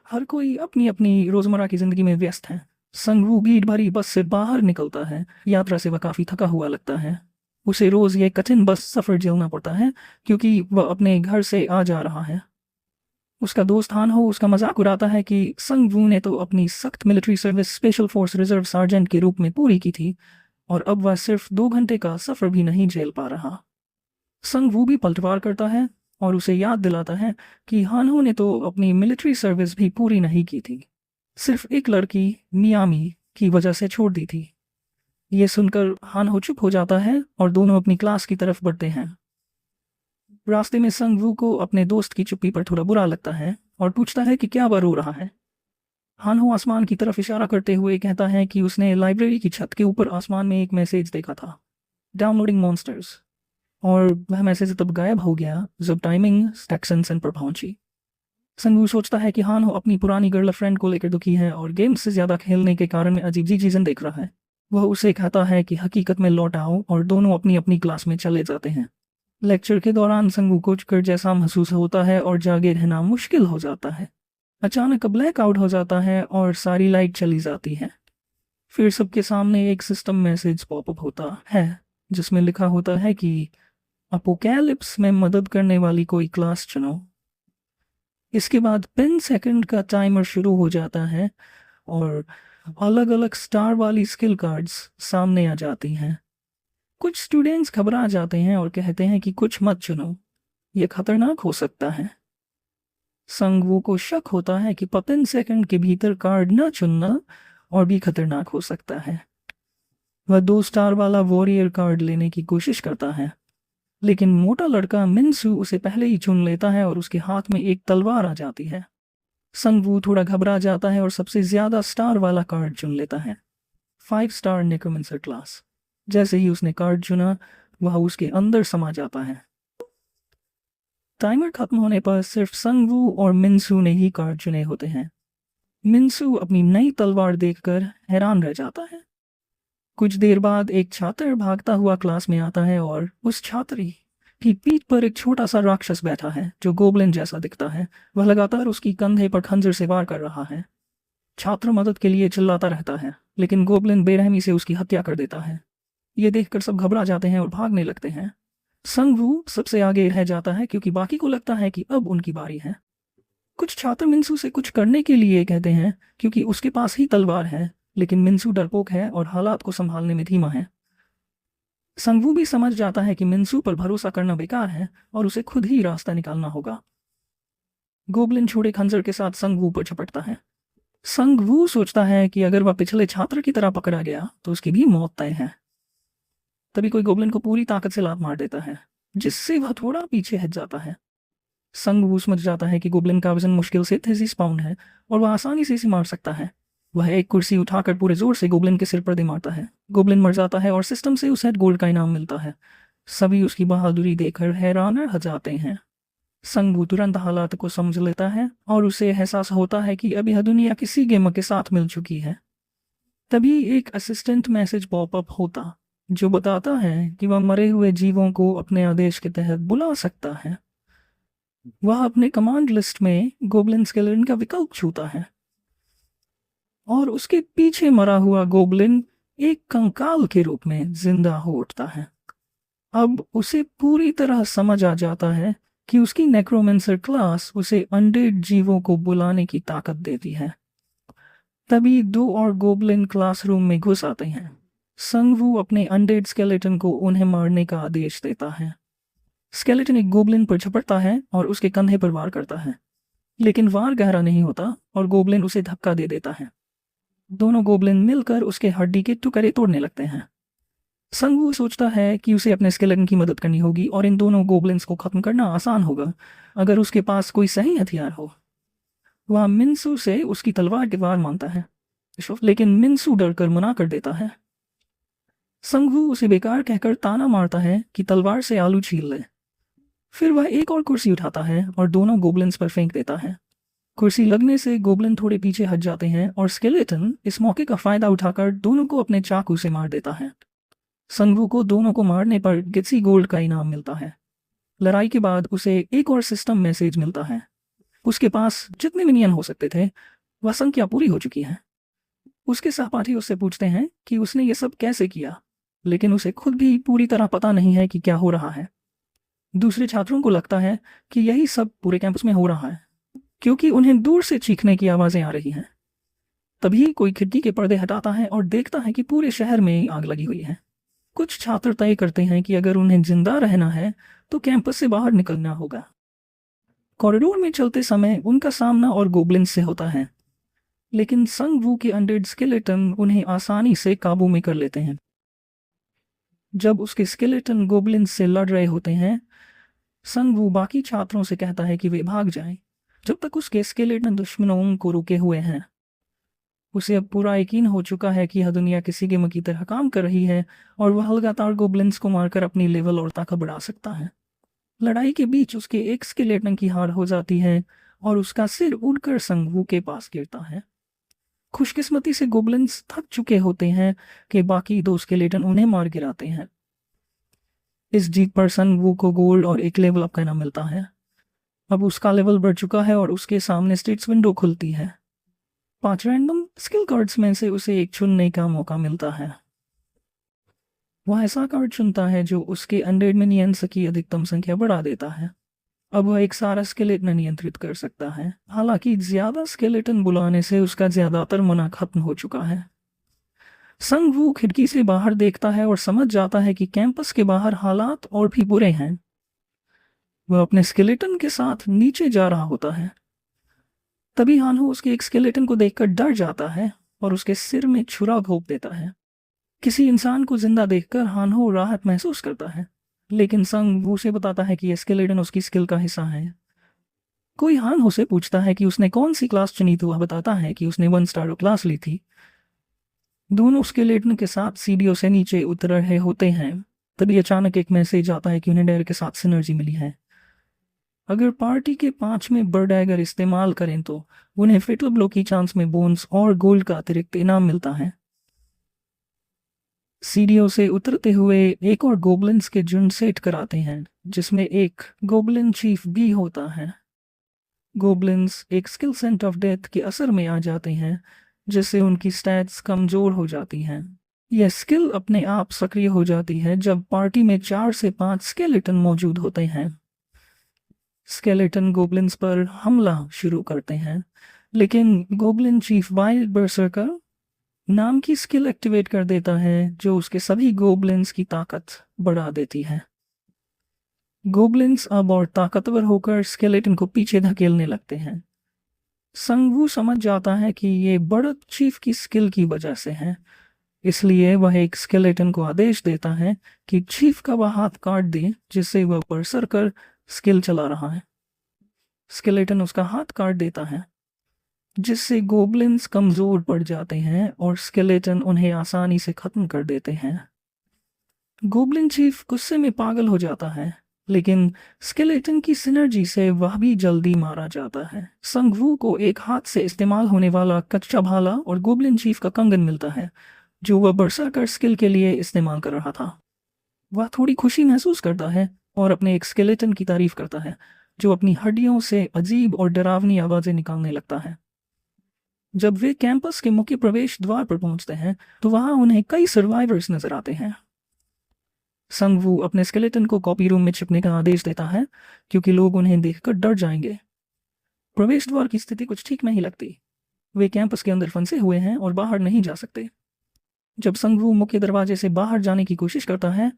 हर कोई अपनी अपनी रोजमर्रा की जिंदगी में व्यस्त है। संगू भीड़ भरी बस से बाहर निकलता है। यात्रा से वह काफी थका हुआ लगता है। उसे रोज ये कठिन बस सफर झेलना पड़ता है क्योंकि वह अपने घर से आ जा रहा है। उसका दोस्त हान हो उसका मजाक उड़ाता है कि संगवू ने तो अपनी सख्त military service special force reserve sergeant के रूप में पूरी की थी और अब वह सिर्फ 2 घंटे का सफर भी नहीं झेल पा रहा। संगवू भी पलटवार करता है और उसे याद दिलाता है कि हानहो ने तो अपनी मिलिट्री सर्विस भी पूरी नहीं की थी, सिर्फ एक लड़की मियामी की वजह से छोड़ दी थी। ये सुनकर हानहो चुप हो जाता है और दोनों अपनी क्लास की तरफ बढ़ते हैं। रास्ते में संगवू को अपने दोस्त की चुप्पी पर थोड़ा बुरा लगता है और पूछता है कि क्या वह रो रहा है। हानहो आसमान की तरफ इशारा करते हुए कहता है कि उसने लाइब्रेरी की छत के ऊपर आसमान में एक मैसेज देखा था, डाउनलोडिंग मॉन्स्टर्स, और वह मैसेज तब गायब हो गया जब टाइमिंग स्टैक्सन सन पर पहुंची। संगू सोचता है कि हानहो अपनी पुरानी गर्लफ्रेंड को लेकर दुखी है और गेम से ज्यादा खेलने के कारण में अजीब सी चीजें देख रहा है। वह उसे कहता है कि हकीकत में लौट आओ और दोनों अपनी अपनी क्लास में चले जाते हैं। लेक्चर के दौरान संगू को चक्कर जैसा महसूस होता है और जागे रहना मुश्किल हो जाता है। अचानक ब्लैक आउट हो जाता है और सारी लाइट चली जाती है। फिर सबके सामने एक सिस्टम मैसेज पॉपअप होता है जिसमें लिखा होता है कि अपोकैलिप्स में मदद करने वाली कोई क्लास चुनो। इसके बाद 10 सेकंड का टाइमर शुरू हो जाता है और अलग अलग स्टार वाली स्किल कार्ड्स सामने आ जाती हैं। कुछ स्टूडेंट्स घबरा जाते हैं और कहते हैं कि कुछ मत चुनो, ये खतरनाक हो सकता है। संगवू को शक होता है कि 10 सेकंड के भीतर कार्ड न चुनना और भी खतरनाक हो सकता है। वह 2 स्टार वाला वॉरियर कार्ड लेने की कोशिश करता है, लेकिन मोटा लड़का मिनसू उसे पहले ही चुन लेता है और उसके हाथ में एक तलवार आ जाती है। संगवू थोड़ा घबरा जाता है और सबसे ज्यादा स्टार वाला कार्ड चुन लेता है, 5 स्टार नेक्रोमेंसर क्लास। जैसे ही उसने कार्ड चुना वह उसके अंदर समा जाता है। टाइमर खत्म होने पर सिर्फ संगवू और मिनसू ने ही कार्ड चुने होते हैं। मिनसू अपनी नई तलवार देखकर हैरान रह जाता है। कुछ देर बाद एक छात्र भागता हुआ क्लास में आता है और उस छात्री की पीठ पर एक छोटा सा राक्षस बैठा है जो गोबलिन जैसा दिखता है। वह लगातार उसकी कंधे पर खंजर से वार कर रहा है। छात्र मदद के लिए चिल्लाता रहता है, लेकिन गोबलिन बेरहमी से उसकी हत्या कर देता है। ये देखकर सब घबरा जाते हैं और भागने लगते हैं। संगवू सबसे आगे रह जाता है क्योंकि बाकी को लगता है कि अब उनकी बारी है। कुछ छात्र मिनसू से कुछ करने के लिए कहते हैं क्योंकि उसके पास ही तलवार है, लेकिन मिनसू डरपोक है और हालात को संभालने में धीमा है। संगवू भी समझ जाता है कि मिनसू पर भरोसा करना बेकार है और उसे खुद ही रास्ता निकालना होगा। गोबलिन छोड़े खंजर के साथ संगवू पर झपटता है। संगवू सोचता है कि अगर वह पिछले छात्र की तरह पकड़ा गया तो उसकी भी मौत तय है। तभी कोई गोबलिन को पूरी ताकत से लात मार देता है, जिससे वह थोड़ा पीछे हट जाता है। संगवू समझ जाता है कि गोबलिन का वजन मुश्किल से 33 पाउंड है और वह आसानी से इसे मार सकता है। वह एक कुर्सी उठाकर पूरे जोर से गोबलिन के सिर पर दे मारता है। गोबलिन मर जाता है और सिस्टम से उसे गोल्ड का इनाम मिलता है। सभी उसकी बहादुरी देखकर हैरान रह जाते हैं। संगवू तुरंत हालात को समझ लेता है और उसे एहसास होता है कि अब यह दुनिया किसी गेम के साथ मिल चुकी है। तभी एक असिस्टेंट मैसेज पॉपअप होता जो बताता है कि वह मरे हुए जीवों को अपने आदेश के तहत बुला सकता है। वह अपने कमांड लिस्ट में गोबलिन स्केलेटन का विकल्प छूता है और उसके पीछे मरा हुआ गोबलिन एक कंकाल के रूप में जिंदा हो उठता है। अब उसे पूरी तरह समझ आ जाता है कि उसकी नेक्रोमेंसर क्लास उसे अनडेड जीवों को बुलाने की ताकत देती है। तभी 2 और गोबलिन क्लासरूम में घुस आते हैं। संगवू अपने अनडेड स्केलेटन को उन्हें मारने का आदेश देता है। स्केलेटन एक गोबलिन पर झपटता है और उसके कंधे पर वार करता है, लेकिन वार गहरा नहीं होता और गोबलिन उसे धक्का दे देता है। दोनों गोबलिन मिलकर उसके हड्डी के टुकड़े तोड़ने लगते हैं। संगवू सोचता है कि उसे अपने स्केलेटन की मदद करनी होगी और इन दोनों गोबलिन्स को खत्म करना आसान होगा अगर उसके पास कोई सही हथियार हो। वह मिनसू से उसकी तलवार के वार मांगता है, लेकिन मिनसू डरकर मना कर देता है। संगवू उसे बेकार कहकर ताना मारता है कि तलवार से आलू छील ले। फिर वह एक और कुर्सी उठाता है और दोनों गोबलिन्स पर फेंक देता है। कुर्सी लगने से गोबलिन थोड़े पीछे हट जाते हैं और स्केलेटन इस मौके का फायदा उठाकर दोनों को अपने चाकू से मार देता है। संगवू को दोनों को मारने पर गिट्सी गोल्ड का इनाम मिलता है। लड़ाई के बाद उसे एक और सिस्टम मैसेज मिलता है उसके पास जितने मिनियन हो सकते थे वह संख्या पूरी हो चुकी है। उसके सहपाठी उससे पूछते हैं कि उसने ये सब कैसे किया, लेकिन उसे खुद भी पूरी तरह पता नहीं है कि क्या हो रहा है। दूसरे छात्रों को लगता है कि यही सब पूरे कैंपस में हो रहा है, क्योंकि उन्हें दूर से चीखने की आवाज़ें आ रही हैं। तभी कोई खिड़की के पर्दे हटाता है और देखता है कि पूरे शहर में आग लगी हुई है। कुछ छात्र तय करते हैं कि अगर उन्हें जिंदा रहना है तो कैंपस से बाहर निकलना होगा। कॉरिडोर में चलते समय उनका सामना और गोब्लिन से होता है, लेकिन संग वू के अनडेड स्केलेटन उन्हें आसानी से काबू में कर लेते हैं। जब उसके स्केलेटन गोब्लिन से लड़ रहे होते हैं, संग वू बाकी छात्रों से कहता है कि वे भाग जाएं, जब तक उसके स्केलेटन दुश्मनों को रुके हुए हैं। उसे अब पूरा यकीन हो चुका है कि यह दुनिया किसी गेम की तरह काम कर रही है और वह लगातार गोब्लिन्स को मारकर अपनी लेवल और ताकत बढ़ा सकता है। लड़ाई के बीच उसके एक स्केलेटन की हार हो जाती है और उसका सिर उड़कर संग वू के पास गिरता है। खुशकिस्मती से गोब्लिन्स थक चुके होते हैं कि बाकी दो स्केलेटन उन्हें मार गिराते हैं। इस जीत पर संग वू को गोल्ड और एक लेवल अप का इनाम मिलता है। अब उसका लेवल बढ़ चुका है और उसके सामने स्टेट्स विंडो खुलती है। 5 रैंडम स्किल कार्ड्स में से उसे एक चुनने का मौका मिलता है। वह ऐसा कार्ड चुनता है जो उसके अनडेड मिनियंस की अधिकतम संख्या बढ़ा देता है। अब वह एक सारा स्केलेटन नियंत्रित कर सकता है। हालांकि ज्यादा स्केलेटन बुलाने से उसका ज्यादातर मना खत्म हो चुका है। संग वू खिड़की से बाहर देखता है और समझ जाता है कि कैंपस के बाहर हालात और भी बुरे हैं। वह अपने स्केलेटन के साथ नीचे जा रहा होता है। तभी हानहो उसके एक स्केलेटन को देखकर डर जाता है और उसके सिर में छुरा घोंप देता है। किसी इंसान को जिंदा देखकर हानहो राहत महसूस करता है, लेकिन संग वू से बताता है कि यह स्केलेटन उसकी स्किल का हिस्सा है। कोई हानहो से पूछता है कि उसने कौन सी क्लास चुनी तो वह बताता है कि उसने 1 स्टार क्लास ली थी। दोनों स्केलेटन के साथ सीढ़ियों से नीचे उतर रहे होते हैं। तभी अचानक एक मैसेज आता है कि उन्हें डैगर के साथ सिनर्जी मिली है। अगर पार्टी के 5वें बर्डैगर इस्तेमाल करें तो उन्हें फेटल ब्लो की चांस में बोन्स और गोल्ड का अतिरिक्त इनाम मिलता है। सीढ़ियों से उतरते हुए एक और गोब्लिन्स के झुंड सेट कराते हैं, जिसमें एक गोब्लिन चीफ भी होता है। गोब्लिन्स एक स्किल सेंट ऑफ डेथ के असर में आ जाते हैं, जिससे उनकी स्टैट्स कमजोर हो जाती हैं। यह स्किल अपने आप सक्रिय हो जाती है जब पार्टी में 4 से 5 स्केलेटन मौजूद होते हैं। स्केलेटन गोब्लिन्स पर हमला शुरू करते हैं, लेकिन गोब्लिन चीफ वाइल्ड बर्सर्कर नाम की स्किल एक्टिवेट कर देता है, जो उसके सभी गोब्लिन्स की ताकत बढ़ा देती है। गोब्लिन्स अब और ताकतवर होकर स्केलेटन को पीछे धकेलने लगते हैं। संग वू समझ जाता है कि ये बढ़त चीफ की स्किल की वजह से है, इसलिए वह एक स्केलेटन को आदेश देता है कि चीफ का वह हाथ काट दे जिससे वह बर्सर्कर स्किल चला रहा है। स्केलेटन उसका हाथ काट देता है, जिससे गोब्लिन्स कमजोर पड़ जाते हैं और स्केलेटन उन्हें आसानी से खत्म कर देते हैं। गोब्लिन चीफ गुस्से में पागल हो जाता है, लेकिन स्केलेटन की सिनर्जी से वह भी जल्दी मारा जाता है। संग वू को एक हाथ से इस्तेमाल होने वाला कच्चा भाला और गोब्लिन चीफ का कंगन मिलता है, जो वह बर्सर्कर स्किल के लिए इस्तेमाल कर रहा था। वह थोड़ी खुशी महसूस करता है और अपने एक स्केलेटन की तारीफ करता है, जो अपनी हड्डियों से अजीब और डरावनी आवाजें निकालने लगता है। जब वे कैंपस के मुख्य प्रवेश द्वार पर पहुंचते हैं तो वहां उन्हें कई सर्वाइवर्स नजर आते हैं। संग वू अपने स्केलेटन को कॉपी रूम में छिपने का आदेश देता है, क्योंकि लोग उन्हें देखकर डर जाएंगे। प्रवेश द्वार की स्थिति कुछ ठीक नहीं लगती। वे कैंपस के अंदर फंसे हुए हैं और बाहर नहीं जा सकते। जब संग वू मुख्य दरवाजे से बाहर जाने की कोशिश करता है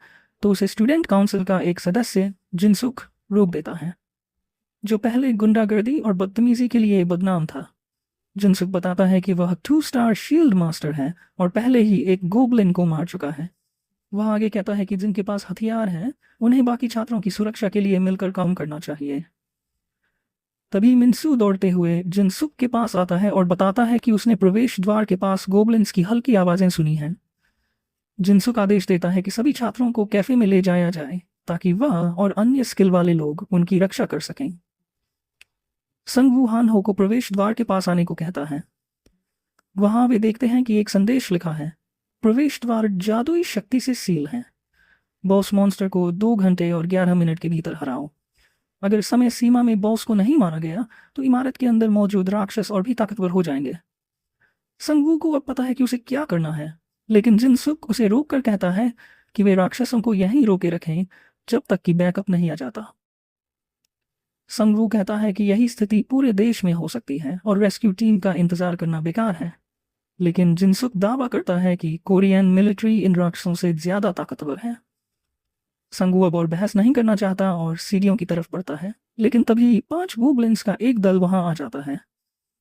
तो उसे स्टूडेंट काउंसिल का एक सदस्य जिनसुक रोक देता है, जो पहले गुंडागर्दी और बदतमीजी के लिए बदनाम था। जिनसुक बताता है कि वह 2 स्टार शील्ड मास्टर है और पहले ही एक गोब्लिन को मार चुका है। वह आगे कहता है कि जिनके पास हथियार हैं उन्हें बाकी छात्रों की सुरक्षा के लिए मिलकर काम करना चाहिए। तभी मिन्सू दौड़ते हुए जिनसुक के पास आता है और बताता है कि उसने प्रवेश द्वार के पास गोब्लिन्स की हल्की आवाजें सुनी हैं। जिनसुक आदेश देता है कि सभी छात्रों को कैफे में ले जाया जाए ताकि वह और अन्य स्किल वाले लोग उनकी रक्षा कर सकें। संग वू हानहो को प्रवेश द्वार के पास आने को कहता है। वहां वे देखते हैं कि एक संदेश लिखा है, प्रवेश द्वार जादुई शक्ति से सील है। बॉस मॉन्स्टर को 2 घंटे और 11 मिनट के भीतर हराओ। अगर समय सीमा में बॉस को नहीं मारा गया तो इमारत के अंदर मौजूद राक्षस और भी ताकतवर हो जाएंगे। संगवू को अब पता है कि उसे क्या करना है, लेकिन जिनसुक उसे रोक कर कहता है कि वे राक्षसों को यहीं रोके रखें जब तक कि बैकअप नहीं आ जाता। संगवू कहता है कि यही स्थिति पूरे देश में हो सकती है और रेस्क्यू टीम का इंतजार करना बेकार है, लेकिन जिनसुक दावा करता है कि कोरियन मिलिट्री इन राक्षसों से ज्यादा ताकतवर है। संगू अब और बहस नहीं करना चाहता और सीढ़ियों की तरफ बढ़ता है, लेकिन तभी 5 गोब्लिन्स का एक दल वहां आ जाता है।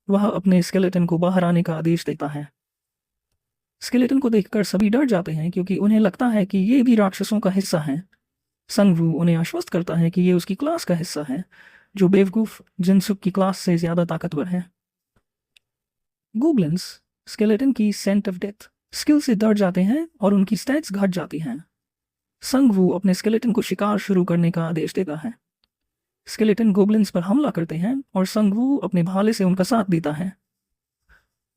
वह अपने स्केलेटन को बाहर आने का आदेश देता है। स्केलेटन को देखकर सभी डर जाते हैं क्योंकि उन्हें लगता है कि ये भी राक्षसों का हिस्सा है। संगवू उन्हें आश्वस्त करता है कि ये उसकी क्लास का हिस्सा है, जो बेवकूफ जिनसुक की क्लास से ज्यादा ताकतवर है। गोब्लिन्स स्केलेटन की सेंट ऑफ डेथ स्किल से डर जाते हैं और उनकी स्टैट्स घट जाती हैं। संगवू अपने स्केलेटन को शिकार शुरू करने का आदेश देता है। स्केलेटन गोब्लिन्स पर हमला करते हैं और संगवू अपने भाले से उनका साथ देता है।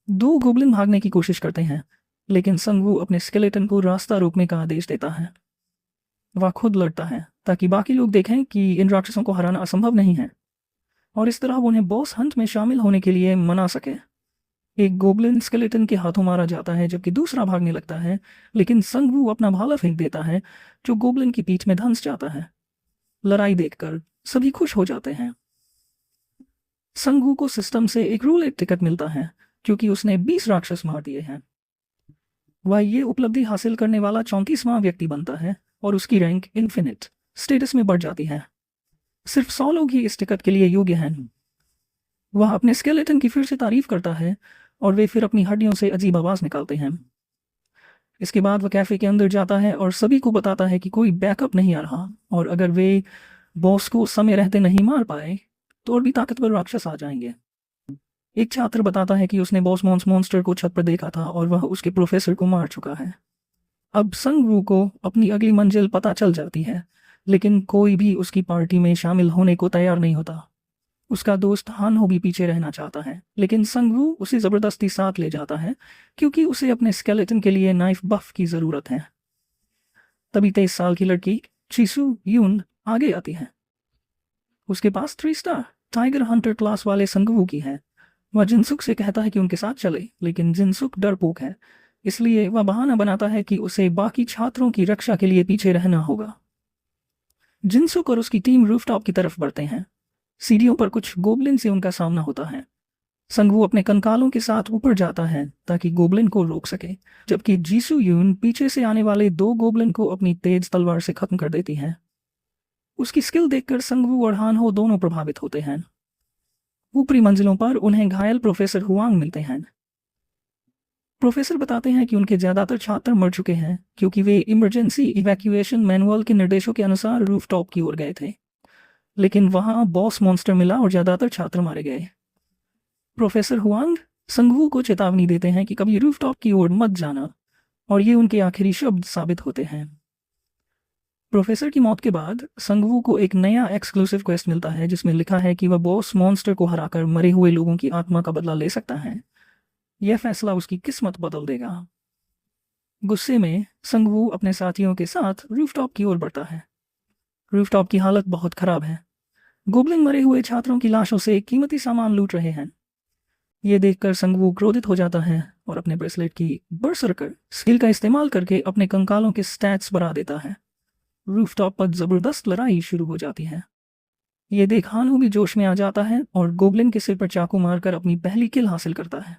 2 गोब्लिन भागने की कोशिश करते हैं, लेकिन संगवू अपने स्केलेटन को रास्ता रोकने का आदेश देता है। वह खुद लड़ता है ताकि बाकी लोग देखें कि इन राक्षसों को हराना असंभव नहीं है, और इस तरह वो उन्हें बॉस हंट में शामिल होने के लिए मना सके। एक गोब्लिन स्केलेटन के हाथों मारा जाता है जबकि दूसरा भागने लगता है, लेकिन संगवू अपना भाला फेंक देता है जो गोब्लिन की पीठ में धंस जाता है। लड़ाई देखकर सभी खुश हो जाते हैं। संगवू को सिस्टम से एक रूलेट टिकट मिलता है क्योंकि उसने 20 राक्षस मार दिए हैं। वह ये उपलब्धि हासिल करने वाला 34वां व्यक्ति बनता है और उसकी रैंक इन्फिनिट स्टेटस में बढ़ जाती है। सिर्फ 100 लोग ही इस टिकट के लिए योग्य हैं। वह अपने स्केलेटन की फिर से तारीफ करता है और वे फिर अपनी हड्डियों से अजीब आवाज निकालते हैं। इसके बाद वह कैफे के अंदर जाता है और सभी को बताता है कि कोई बैकअप नहीं आ रहा, और अगर वे बॉस को समय रहते नहीं मार पाए तो और भी ताकतवर राक्षस आ जाएंगे। एक छात्र बताता है कि उसने बॉस मॉन्स्टर को छत पर देखा था और वह उसके प्रोफेसर को मार चुका है। अब संगवू को अपनी अगली मंजिल पता चल जाती है, लेकिन कोई भी उसकी पार्टी में शामिल होने को तैयार नहीं होता। उसका दोस्त हानहो भी पीछे रहना चाहता है, लेकिन संगवू उसे जबरदस्ती साथ ले जाता है क्योंकि उसे अपने स्केलेटन के लिए नाइफ बफ की जरूरत है। तभी 23 साल की लड़की चिसू यून आगे आती है। उसके पास 3 स्टार टाइगर हंटर क्लास वाले संगवू की है। वह जिनसुक से कहता है कि उनके साथ चले, लेकिन जिनसुक डरपोक है, इसलिए वह बहाना बनाता है कि उसे बाकी छात्रों की रक्षा के लिए पीछे रहना होगा। जिनसुक और उसकी टीम रूफटॉप की तरफ बढ़ते हैं। सीढ़ियों पर कुछ गोब्लिन से उनका सामना होता है। संगवू अपने कंकालों के साथ ऊपर जाता है ताकि गोब्लिन को रोक सके, जबकि जीसू यून पीछे से आने वाले 2 गोब्लिन को अपनी तेज तलवार से खत्म कर देती है। उसकी स्किल देखकर संगवू और हानहो दोनों प्रभावित होते हैं। ऊपरी मंजिलों पर उन्हें घायल प्रोफेसर हुआंग मिलते हैं। प्रोफेसर बताते हैं कि उनके ज्यादातर छात्र मर चुके हैं क्योंकि वे इमरजेंसी इवैक्यूएशन मैनुअल के निर्देशों के अनुसार रूफटॉप की ओर गए थे, लेकिन वहां बॉस मॉन्स्टर मिला और ज्यादातर छात्र मारे गए। प्रोफेसर हुआंग संगवू को चेतावनी देते हैं कि कभी रूफटॉप की ओर मत जाना, और ये उनके आखिरी शब्द साबित होते हैं। प्रोफेसर की मौत के बाद संगवू को एक नया एक्सक्लूसिव क्वेस्ट मिलता है जिसमें लिखा है कि वह बॉस मॉन्स्टर को हराकर मरे हुए लोगों की आत्मा का बदला ले सकता है। यह फैसला उसकी किस्मत बदल देगा। गुस्से में संगवू अपने साथियों के साथ रूफटॉप की ओर बढ़ता है। रूफटॉप की हालत बहुत खराब है। गोब्लिन मरे हुए छात्रों की लाशों से कीमती सामान लूट रहे हैं। ये देखकर संगवू क्रोधित हो जाता है और अपने ब्रेसलेट की बरसरकर स्किल का इस्तेमाल करके अपने कंकालों के स्टैट्स बढ़ा देता है। रूफटॉप पर जबरदस्त लड़ाई शुरू हो जाती है। ये देख हानू भी जोश में आ जाता है और गोब्लिन के सिर पर चाकू मारकर अपनी पहली किल हासिल करता है।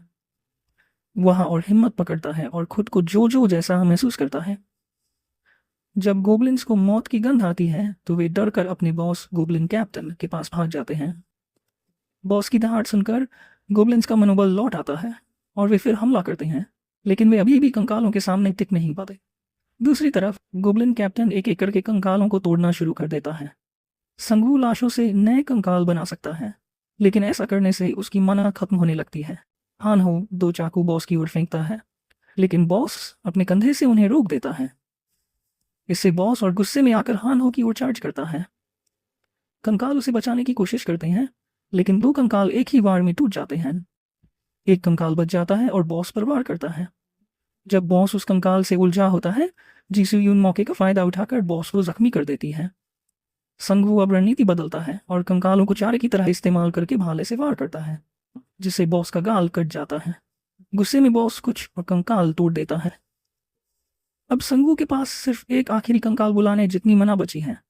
वह और हिम्मत पकड़ता है और खुद को जोजो जैसा महसूस करता है। जब गोब्लिन्स को मौत की गंध आती है तो वे डरकर अपने बॉस गोब्लिन कैप्टन के पास भाग जाते हैं। बॉस की दहाड़ सुनकर गोब्लिन्स का मनोबल लौट आता है और वे फिर हमला करते हैं, लेकिन वे अभी भी कंकालों के सामने टिक नहीं पाते। दूसरी तरफ गोब्लिन कैप्टन एक एक करके कंकालों को तोड़ना शुरू कर देता है। संगवू लाशों से नए कंकाल बना सकता है, लेकिन ऐसा करने से उसकी मना खत्म होने लगती है। हानहो 2 चाकू बॉस की ओर फेंकता है, लेकिन बॉस अपने कंधे से उन्हें रोक देता है। इससे बॉस और गुस्से में आकर हानहो की ओर चार्ज करता है। कंकाल उसे बचाने की कोशिश करते हैं, लेकिन 2 कंकाल एक ही वार में टूट जाते हैं। एक कंकाल बच जाता है और बॉस पर वार करता है। जब बॉस उस कंकाल से उलझा होता है, जीसू यून मौके का फायदा उठाकर बॉस को जख्मी कर देती है। संगवू अब रणनीति बदलता है और कंकालों को चारे की तरह इस्तेमाल करके भाले से वार करता है, जिससे बॉस का गाल कट जाता है। गुस्से में बॉस कुछ और कंकाल तोड़ देता है। अब संगवू के पास सिर्फ एक आखिरी कंकाल बुलाने जितनी मना बची है।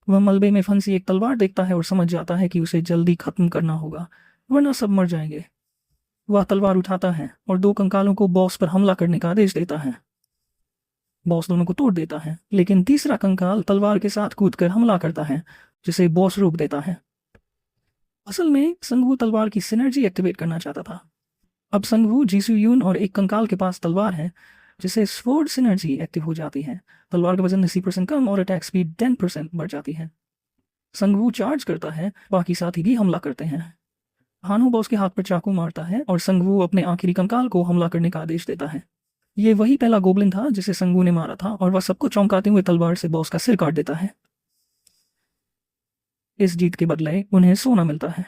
वह मलबे में फंसी एक तलवार देखता है और समझ जाता है कि उसे जल्दी खत्म करना होगा, वरना सब मर जाएंगे। वह तलवार उठाता है और 2 कंकालों को बॉस पर हमला करने का आदेश देता है। बॉस दोनों को तोड़ देता है, लेकिन तीसरा कंकाल तलवार के साथ कूदकर हमला करता है, जिसे बॉस रोक देता है। असल में संगवू तलवार की सिनर्जी एक्टिवेट करना चाहता था। अब संगवू, जीसू-यून और एक कंकाल के पास तलवार है, जिससे स्वॉर्ड सिनर्जी एक्टिव हो जाती है। तलवार का वजन 80% कम और अटैक स्पीड 10% बढ़ जाती है। संगवू चार्ज करता है, बाकी साथी भी हमला करते हैं। हानो बॉस के हाथ पर चाकू मारता है और संगवू अपने आखिरी कंकाल को हमला करने का आदेश देता है। ये वही पहला गोब्लिन था जिसे संगवू ने मारा था और वह सबको चौंकाते हुए तलवार से बॉस का सिर काट देता है। इस जीत के बदले उन्हें सोना मिलता है।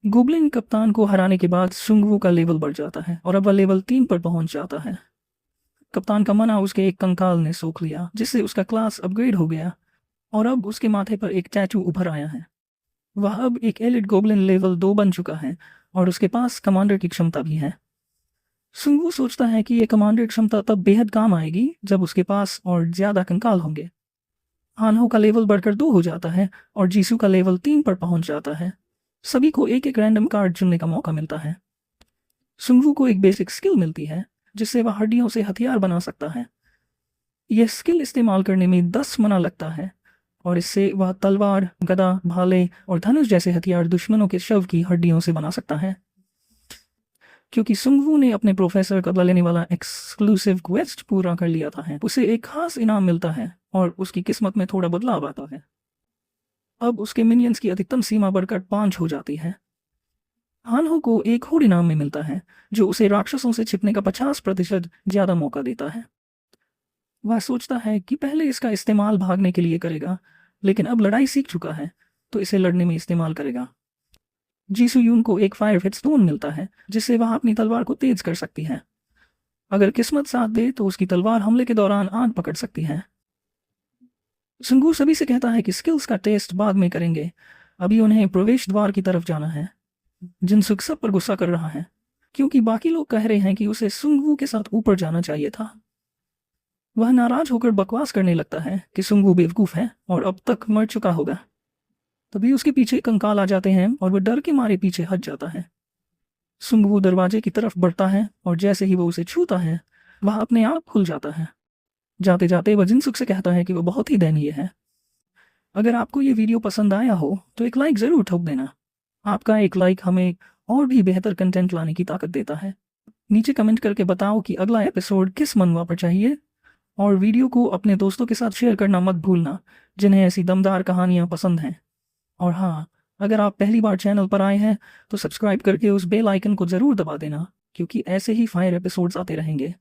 गोब्लिन कप्तान को हराने के बाद संगवू का लेवल बढ़ जाता है और अब वह लेवल 3 पर पहुंच जाता है। कप्तान का मना उसके एक कंकाल ने सोख लिया, जिससे उसका क्लास अपग्रेड हो गया और अब उसके माथे पर एक टैटू उभर आया है। वह अब एक एलिट गोब्लिन लेवल 2 बन चुका है और उसके पास कमांडर की क्षमता भी है। संगवू सोचता है कि यह कमांडर क्षमता तब बेहद काम आएगी जब उसके पास और ज्यादा कंकाल होंगे। हानहो का लेवल बढ़कर 2 हो जाता है और जीसू का लेवल 3 पर पहुंच जाता है। सभी को एक एक रैंडम कार्ड चुनने का मौका मिलता है। संगवू को एक बेसिक स्किल मिलती है, जिससे वह हड्डियों से हथियार बना सकता है। यह स्किल इस्तेमाल करने में 10 मना लगता है और इससे वह तलवार, गदा, भाले और धनुष जैसे हथियार दुश्मनों के शव की हड्डियों से बना सकता है। क्योंकि संगवू ने अपने प्रोफेसर का बदला लेने वाला एक्सक्लूसिव क्वेस्ट पूरा कर लिया था, उसे एक खास इनाम मिलता है और उसकी किस्मत में थोड़ा बदलाव आता है। अब उसके मिनियंस की अधिकतम सीमा बढ़कर 5 हो जाती है। हानहो को एक और इनाम में मिलता है, जो उसे राक्षसों से छिपने का 50% ज्यादा मौका देता है। वह सोचता है कि पहले इसका इस्तेमाल भागने के लिए करेगा, लेकिन अब लड़ाई सीख चुका है तो इसे लड़ने में इस्तेमाल करेगा। जीसू-यून को एक फायर हिट स्टोन मिलता है, जिससे वह अपनी तलवार को तेज कर सकती है। अगर किस्मत साथ दे तो उसकी तलवार हमले के दौरान आग पकड़ सकती है। संगू सभी से कहता है कि स्किल्स का टेस्ट बाद में करेंगे, अभी उन्हें प्रवेश द्वार की तरफ जाना है। जिनसुक सब पर गुस्सा कर रहा है, क्योंकि बाकी लोग कह रहे हैं कि उसे सुंगवू के साथ ऊपर जाना चाहिए था। वह नाराज होकर बकवास करने लगता है कि सुंगवू बेवकूफ है और अब तक मर चुका होगा। तभी उसके पीछे कंकाल आ जाते हैं और वह डर के मारे पीछे हट जाता है। सुंगवू दरवाजे की तरफ बढ़ता है और जैसे ही वो उसे छूता है, वह अपने आप खुल जाता है। जाते जाते वह जिनसुक से कहता है कि वह बहुत ही दयनीय है। अगर आपको ये वीडियो पसंद आया हो तो एक लाइक ज़रूर ठोक देना। आपका एक लाइक हमें और भी बेहतर कंटेंट लाने की ताकत देता है। नीचे कमेंट करके बताओ कि अगला एपिसोड किस मनवा पर चाहिए, और वीडियो को अपने दोस्तों के साथ शेयर करना मत भूलना जिन्हें ऐसी दमदार कहानियाँ पसंद हैं। और हाँ, अगर आप पहली बार चैनल पर आए हैं तो सब्सक्राइब करके उस बेल आइकन को ज़रूर दबा देना, क्योंकि ऐसे ही फायर एपिसोड्स आते रहेंगे।